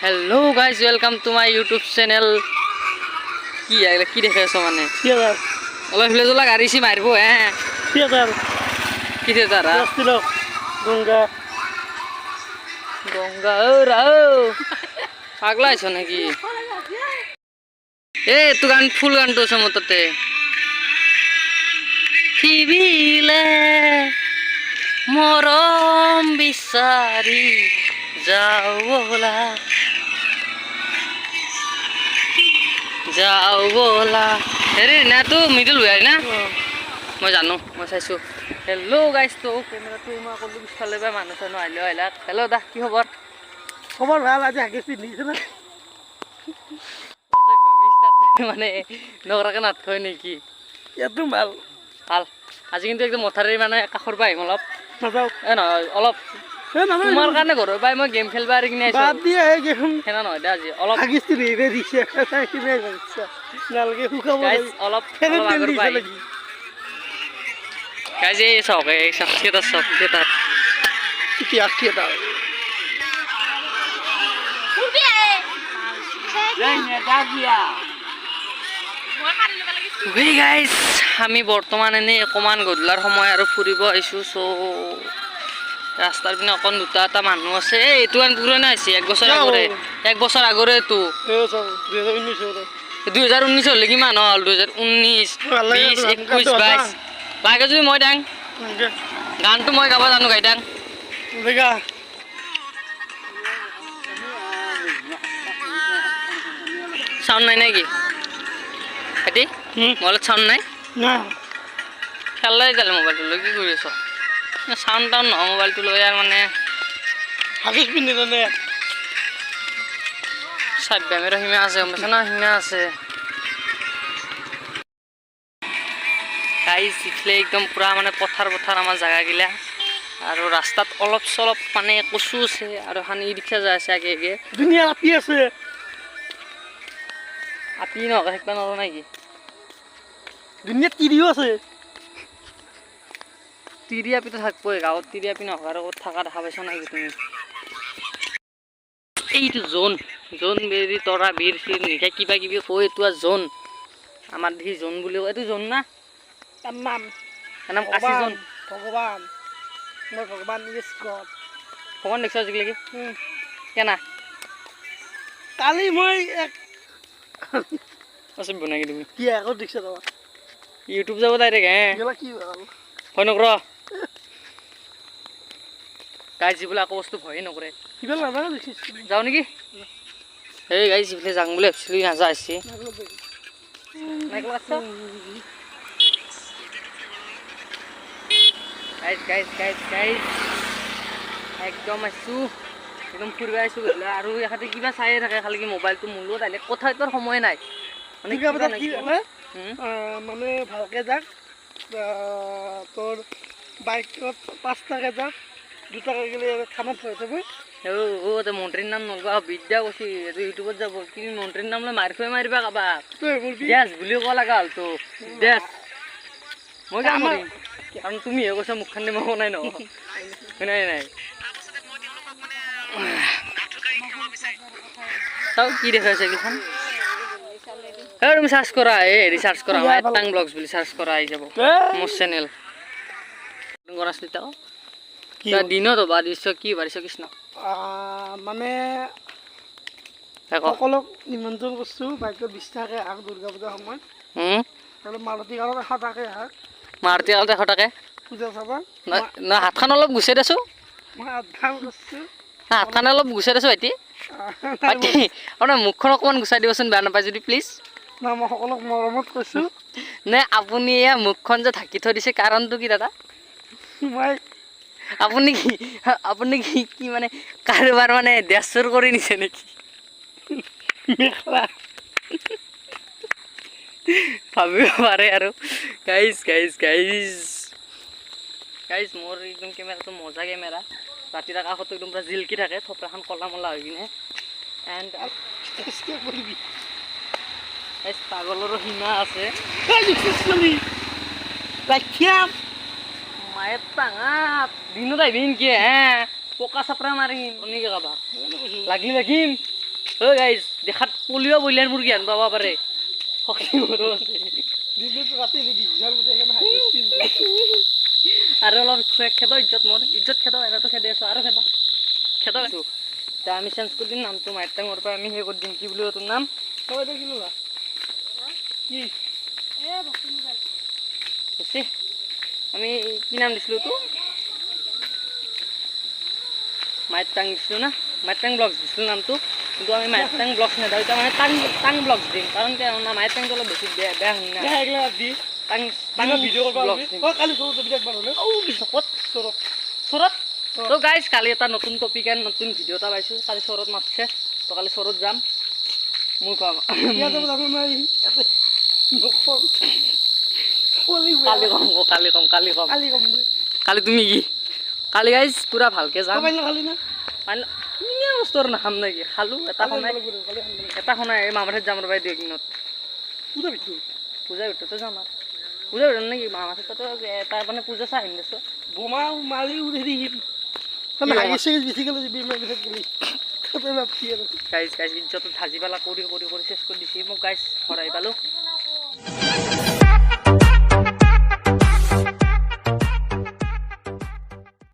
hello guys welcome to my YouTube channel की देखे आছো মানে অলপ ফিলে জলা গাড়ী সি মাৰিব হে কি থিয়েটাৰ গঙ্গা গঙ্গা ও রাও পাগলা আছো নাকি এ তু গান ফুল গান তো সমততে কিবিলে মরম বিচাৰি যাও বলা যাও বলা হেৰি না তো মিডল হৈ না মই জানো মই চাইছো হেল্ল' গাইছ তো কেমেৰাটো মই ক'লো পিছফালে বা মানুহ চানো আহিলা হেল্ল' দা কি খবৰ খবৰ ভাল আজি আগে পিন্ধিছে না মানে নগৰাকে নাথয় নেকি ইয়াতো ভাল ভাল আজি কিন্তু একদম মথাৰি মানে কাষৰ পৰা আহিম অলপ নাযাওঁ নহয় অলপ তোমাৰ কাৰণে ঘৰৰ পৰাই মই গেম খেলিব আহি কিনে বাদ দিয়ে গেম খেলা নহয় দে আজি অলপ আগিস্তি ৰে দিছে কিনে যাইছা নালগে শুকাব গাইজ অলপ আগৰ পৰা গাইজ এই চাওক এই শখকেইটা কি আখি এটা গাইজ আমি বৰ্তমান এনেই অকণমান গধূলাৰ সময় আৰু ফুৰিব আহিছোঁ চ' ৰাস্তাৰ পিনে অকণ দুটা এটা মানুহ আছে এইটো আন পুৰণা হৈছে এক বছৰ আগৰে এইটো 2019 হ'লে কিমান হ'ল 2019 20 21 22 লাগে যদি মই দাং গানটো মই গাব জানো গাইদাং সাউন্ড নাই নাকি এটি মোবাইলত সাউন্ড নাই না খেলাই যালে মোবাইলটো লৈ কি কৰি আছ সাউন্ড টাউন নহয় মোবাইলটো লৈ আৰু মানে হাগিছ পিন্ধি নে চাব্যামেৰ সীমা আছে গম পাইছা না সীমা আছে গাইজ ইফালে একদম পুৰা মানে পথাৰ আমাৰ জাগাগিলা আৰু ৰাস্তাত অলপ চলপ মানে কচু আছে আৰু এখন ই ৰিক্সা যাই আছে আগে ধুনীয়া আপি আছে আপি নক থাকিব নোৱাৰো নেকি ধুনীয়া তিৰিও আছে তিৰি আপিটো থাকবই গাঁৱত তিৰি আপি নক আৰু ক'ত থকা দেখা পাইছা নেকি তুমি এইটো জোন বেৰি তৰা বীৰ চিৰ নিশা কিবা কিবি কৈ এইটো জোন আমাৰ দেখি জোন বুলি কয় এইটো জোন না তাৰ নাম কাশী জোন ভগৱান মই ভগৱান ভগৱান দেখিছ আজিলৈকে কেনা কালি মই আছে বনাই তুমি কি আগত দেখিছ তই ইউটিউব যাব ডাইৰেক্ট কি ভয় নকৰ গাইজ যিবোলে আকৌ বস্তু ভয়ে নকৰে কিবা নাজানো দেখিছ যাওঁ নেকি এই গাইজ যিবোলে যাওঁ বুলি ভাবিছিলোঁ নাযা আহিছে গাইজ একদম আহিছোঁ একদম ফুৰিব আহিছোঁ আৰু এখাতে কিবা চায়ে থাকে খালি কি মোবাইলটো মোৰ লগত আহিলে কথা তোৰ সময় নাই মানে মানে ভালকে যাক তোৰ বাইকত 5 টাকা যাক 2 টাকা গেলে খানাত থৈ থব মন্ত্ৰীৰ নাম নলবা বিদ্যা কৈছি এইটো ইউটিউবত যাব কিন্তু মন্ত্ৰীৰ নাম লৈ মাৰিবা কাবাক দেশ বুলি ক'ব লগা হ'ল তো দেশ মই কাম কৰিম কাৰণ তুমিহে কৈছা মুখখন দি মই নাই নাই চাও কি দেখাইছে এইখন তুমি সার্চ করা রিসার্চ করা টাং ব্লগস বলি সার্চ করা আই যাব মোর চ্যানেল গরাসলি তাও দিন তো বারিছ কি বারিছ কৃষ্ণ মানে সকলক নিমন্ত্ৰণ কৰিছোঁ বাইকত 20 টাকা আগ দুৰ্গা পূজাৰ সময়ত আৰু মাৰুতি কালত 100 টাকা আগ মাৰুতি কালত 100 টাকা পূজা চাবা না হাতখন অলপ গুচাই দেছো মই আধান কৰিছোঁ হাতখন অলপ গুচাই দেছো ভাইটি আপোনাৰ মুখখন অকমান গুচাই দিবচোন বেয়া নাপায় যদি প্লিজ না মই সকলক মৰমত কৈছোঁ নে আপুনি এয়া মুখখন যে ঢাকি থৈ দিছে কাৰণটো কি দাদা মই আপুনি কি মানে কাৰোবাৰ মানে দেশৰ কৰি নিছে নেকি মেখলা ভাবিব পাৰে আৰু গাইজ মোৰ একদম কেমেৰাটো মজা কেমেৰা ৰাতিৰ আকাশতো একদম পুৰা জিলকি থাকে থপৰাখন কলা মলা হৈ কিনে এণ্ড পাগলৰো সীমা আছে মায়েৰ টাঙা দিনত আহিবি কি পকা চাপৰা মাৰিম কাবাক লাগলি লাগিম ও গাইজ দেখাত পলিঅ' ব্ৰইলাৰ মুৰ্গী আন পাব পাৰে শক্তি মোৰো আছে দিনটো ৰাতি নিবি মতে সেইকাৰণে হাইস্পিন আৰু অলপ খেদ ইজ্জত মোৰ ইজ্জত খেদ এনেতো খেদে আছো আৰু খেদ আছো এতিয়া আমি চেঞ্জ কৰি দিম নামটো মাইটাঙৰ পৰা আমি সেই কৰি দিম কি বুলি তোৰ নাম তই দেখিলো না কি হৈছে আমি কি নাম দিছিলোঁ তো মাইটাং দিছিলোঁ না মাইটাং ব্লগছ দিছিলোঁ নামটো কিন্তু আমি মাইটাং ব্লগছ নেদাওঁ এতিয়া মানে টাং ব্লগছ দিম কাৰণ কি মাইটাংটো অলপ বেছি বেয়া বেয়া শুনি না এইগিলা দি টাং ভিডিঅ' কৰিব ব্লগছ দিম কালি সৰু বিৰাট ভাল হ'লে ক'ত চৰক চৰত তো গাইজ কালি এটা নতুন টপিক এণ্ড নতুন ভিডিঅ' এটা পাইছোঁ কালি চৰত মাতিছে তো কালি চৰত যাম মোৰ ইয়াতে যাম মই ইয়াতে কালি কম কালি কম কালি কম কালি কম দে কালি তুমি কি কালি গাইজ পুৰা ভালকৈ যাম পাৰিলে খালি না ধুনীয়া বস্তু আৰু নাখাম নেকি খালোঁ এটা শুনাই এটা শুনাই এই মামাঠাইত যাম ৰ'বা 2 দিনত পূজা ভিতৰত পূজাৰ ভিতৰতে যাম আৰু পূজাৰ ভিতৰত নেকি মামাঠাইত তাতো এটা মানে পূজা চাই আহিম দেছো বোমা মাৰি উৰি দিম হাগিছে বেছি গ'লে যাবি ইমান পিছত গ'লি তাতে ভাবছি আৰু গাইজ ইজ্জতত ভাজি পেলা কৰি চেছ কৰি দিছে মোক গাইজ হৰাই পালোঁ